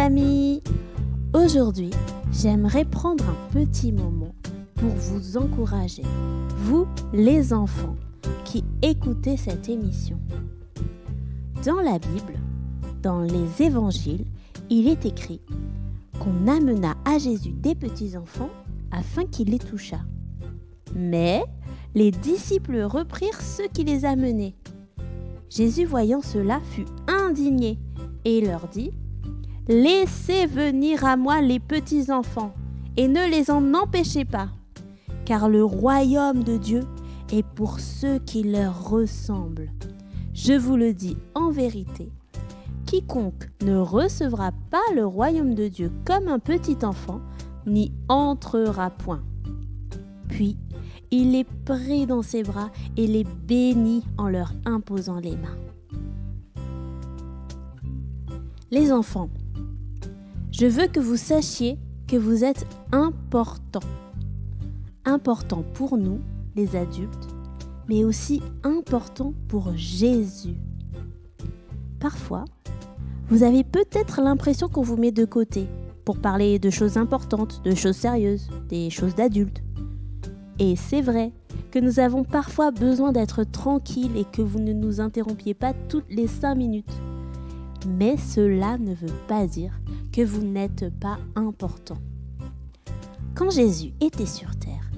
amis! Aujourd'hui, j'aimerais prendre un petit moment pour vous encourager, vous les enfants qui écoutez cette émission. Dans la Bible, dans les évangiles, il est écrit qu'on amena à Jésus des petits-enfants afin qu'il les touchât. Mais les disciples reprirent ceux qui les amenaient. Jésus, voyant cela, fut indigné et il leur dit : « Laissez venir à moi les petits-enfants et ne les en empêchez pas, car le royaume de Dieu est pour ceux qui leur ressemblent. Je vous le dis en vérité, quiconque ne recevra pas le royaume de Dieu comme un petit enfant n'y entrera point. » Puis, il les prit dans ses bras et les bénit en leur imposant les mains. Les enfants, je veux que vous sachiez que vous êtes importants. Importants pour nous, les adultes, mais aussi importants pour Jésus. Parfois, vous avez peut-être l'impression qu'on vous met de côté pour parler de choses importantes, de choses sérieuses, des choses d'adultes. Et c'est vrai que nous avons parfois besoin d'être tranquilles et que vous ne nous interrompiez pas toutes les 5 minutes. Mais cela ne veut pas dire que vous n'êtes pas important. Quand Jésus était sur terre,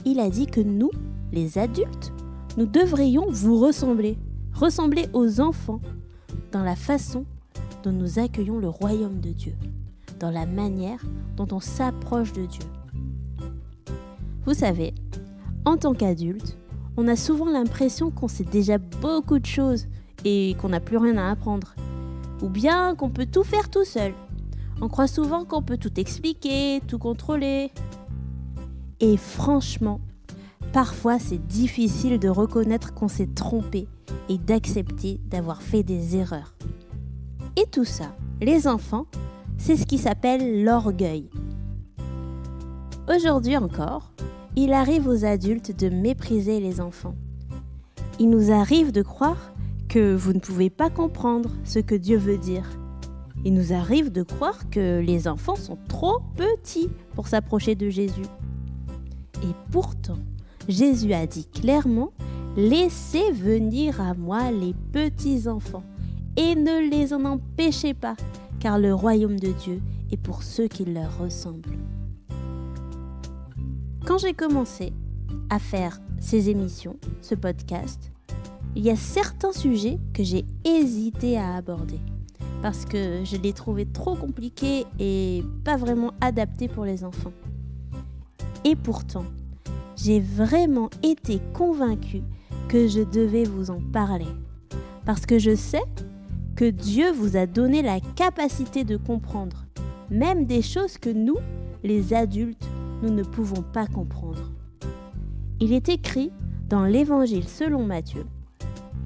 il a dit que nous, les adultes, nous devrions vous ressembler aux enfants dans la façon dont nous accueillons le royaume de Dieu, dans la manière dont on s'approche de Dieu. Vous savez, en tant qu'adulte, on a souvent l'impression qu'on sait déjà beaucoup de choses et qu'on n'a plus rien à apprendre. Ou bien qu'on peut tout faire tout seul. On croit souvent qu'on peut tout expliquer, tout contrôler. Et franchement, parfois c'est difficile de reconnaître qu'on s'est trompé et d'accepter d'avoir fait des erreurs. Et tout ça, les enfants, c'est ce qui s'appelle l'orgueil. Aujourd'hui encore, il arrive aux adultes de mépriser les enfants. Il nous arrive de croire que vous ne pouvez pas comprendre ce que Dieu veut dire. Il nous arrive de croire que les enfants sont trop petits pour s'approcher de Jésus. Et pourtant, Jésus a dit clairement : « Laissez venir à moi les petits enfants et ne les en empêchez pas, car le royaume de Dieu est pour ceux qui leur ressemblent. » Quand j'ai commencé à faire ces émissions, ce podcast, il y a certains sujets que j'ai hésité à aborder parce que je les trouvais trop compliqués et pas vraiment adaptés pour les enfants. Et pourtant, j'ai vraiment été convaincue que je devais vous en parler parce que je sais que Dieu vous a donné la capacité de comprendre, même des choses que nous, les adultes, nous ne pouvons pas comprendre. Il est écrit dans l'Évangile selon Matthieu :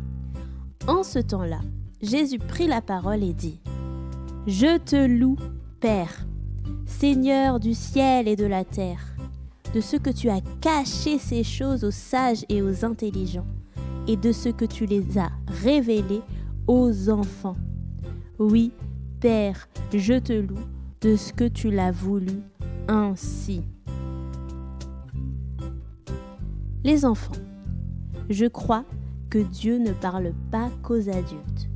« En ce temps-là, Jésus prit la parole et dit : « Je te loue, Père, Seigneur du ciel et de la terre, de ce que tu as caché ces choses aux sages et aux intelligents, et de ce que tu les as révélées aux enfants. Oui, Père, je te loue de ce que tu l'as voulu ainsi. » Les enfants, je crois que Dieu ne parle pas qu'aux adultes.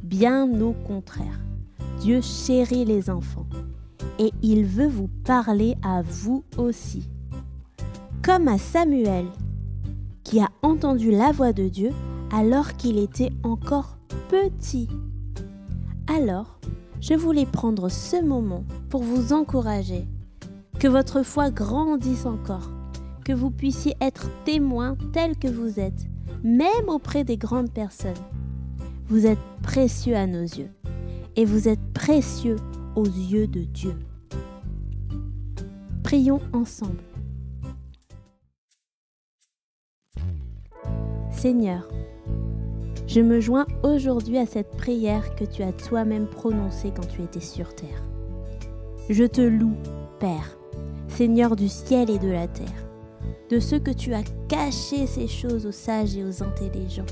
Bien au contraire, Dieu chérit les enfants et il veut vous parler à vous aussi. Comme à Samuel, qui a entendu la voix de Dieu alors qu'il était encore petit. Alors, je voulais prendre ce moment pour vous encourager, que votre foi grandisse encore, que vous puissiez être témoins tels que vous êtes, même auprès des grandes personnes. Vous êtes précieux à nos yeux et vous êtes précieux aux yeux de Dieu. Prions ensemble. Seigneur, je me joins aujourd'hui à cette prière que tu as toi-même prononcée quand tu étais sur terre. Je te loue, Père, Seigneur du ciel et de la terre, de ce que tu as caché ces choses aux sages et aux intelligents,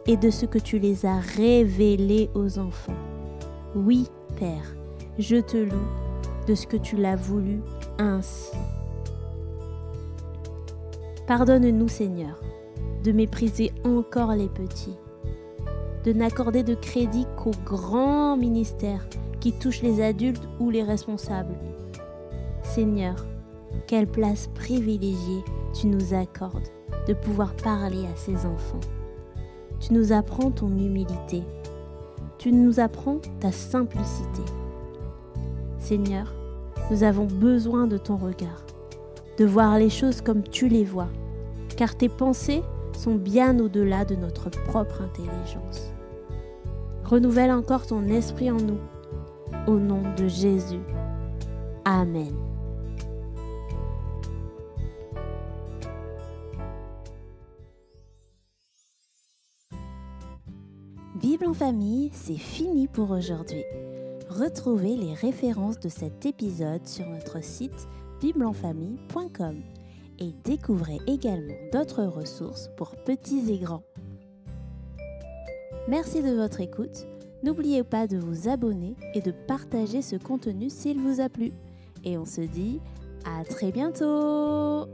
et de ce que tu les as révélées aux enfants. Oui, Père, Je te loue de ce que tu l'as voulu ainsi. Pardonne-nous, Seigneur, de mépriser encore les petits, de n'accorder de crédit qu'aux grands ministères qui touchent les adultes ou les responsables. Seigneur, quelle place privilégiée tu nous accordes de pouvoir parler à ces enfants. Tu nous apprends ton humilité. Tu nous apprends ta simplicité. Seigneur, nous avons besoin de ton regard, de voir les choses comme tu les vois, car tes pensées sont bien au-delà de notre propre intelligence. Renouvelle encore ton esprit en nous, au nom de Jésus. Amen. Bible en famille, c'est fini pour aujourd'hui. Retrouvez les références de cet épisode sur notre site biblenfamille.com et découvrez également d'autres ressources pour petits et grands. Merci de votre écoute. N'oubliez pas de vous abonner et de partager ce contenu s'il vous a plu. Et on se dit à très bientôt!